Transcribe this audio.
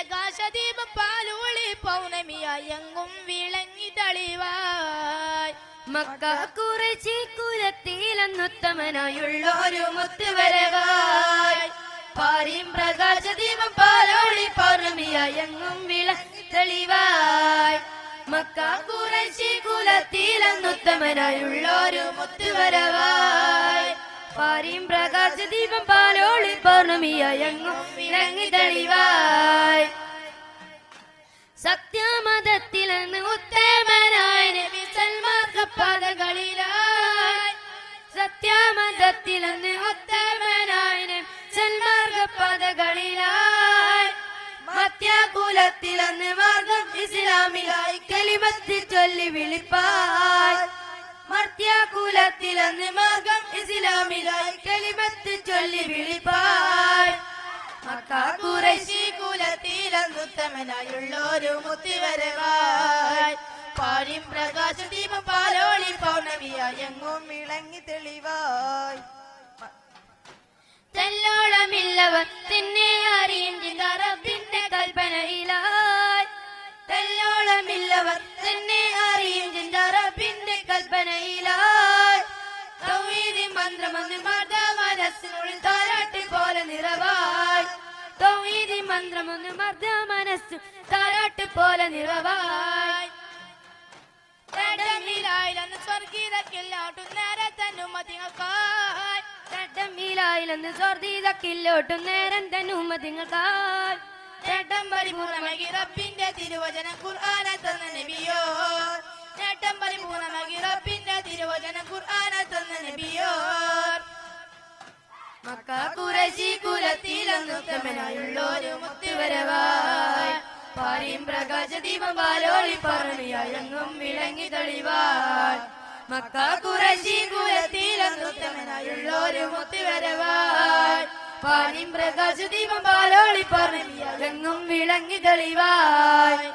പ്രകാശദീപം പാലൂളി പൗർണമിയായി എങ്ങും വിളങ്ങി തെളിവായി മക്ക ഖുറൈശി കുലത്തിലെന്നുത്തമനായുള്ളൊരു മുത്തുവരവായി പാരിം പ്രകാശദീപം പാലോളി പൗർണമിയായി എങ്ങും വിളങ്ങി തെളിവായി മക്ക ഖുറൈശി കുലത്തിലെന്നുത്തമനായുള്ളൊരു മുത്തുവരവായി പാരിം പ്രകാശദീപം പാലോളി പൗർണമിയായി എങ്ങും വിളങ്ങി തെളിവായി സത്യമതത്തിലെന്ന് ഉത്തമനായ നബി സൽമാർഗപാതകളിലായി സത്യമതത്തിലെന്ന് ഉത്തമനായ നബി സൽമാർഗപാതകളിലായി മധ്യകുലത്തിലെന്ന് മാർഗം ഇസ്ലാമിലായി കലിമത്ത് ചൊല്ലി വിളിപ്പായി മധ്യകുലത്തിലെന്ന് മാർഗം ഇസ്ലാമിലായി കലിമത്ത് ചൊല്ലി വിളിപ്പായി മക്ക ഖുറൈശി കുലത്തിലെന്നുത്തമനായുള്ളൊരു മുത്തുവരവായി പാരിം പ്രകാശദീപം പാലോളി പൗർണമിയായി എങ്ങും വിളങ്ങി തെളിവായി തെല്ലോളമില്ലവർ തന്നെ അറിയും റബ്ബിന്റെ കൽപ്പനയിലായി തെല്ലോളമില്ലവർ തന്നെ അറിയും റബ്ബിന്റെ കൽപ്പനയിലായി തൗഹീദ് മന്ത്രമൊന്ന് മനസ്സിനുള്ളിൽ താരാട്ട് പോലെ നിറവായി തൗഹീദ് മന്ത്രമൊന്ന് മനസ്സു താരാട്ട് പോലെ നിറവായി തടമിലായിലെന്ന് സ്വർഗീതക്കില്ലോട്ടും നേരം തന്നുമതിങ്ങൾക്കായി തടമിലായിലെന്ന് സ്വർഗീതക്കില്ലോട്ടും നേരം തന്നുമതിങ്ങൾക്കായി നേട്ടം പരിപൂർണമാക്കി റബ്ബിന്റെ തിരുവചനം ഖുർആന തന്ന നബിയോ നേട്ടം പരിപൂർണമാക്കി റബ്ബിന്റെ തിരുവചനം ഖുർആന തന്ന നബിയോ മക്ക ഖുറൈശി കുലത്തിലെന്നുത്തമനായുള്ളൊരു മുത്തുവരവായി പാരിം പ്രകാശദീപം പാലോളി പൗർണമിയായി എങ്ങും വിളങ്ങി തെളിവായി മക്ക ഖുറൈശി കുലത്തിലെന്നുത്തമനായുള്ളൊരു മുത്തുവരവായി പാരിം പ്രകാശദീപം പാലോളി പൗർണമിയായി എങ്ങും വിളങ്ങി തെളിവായി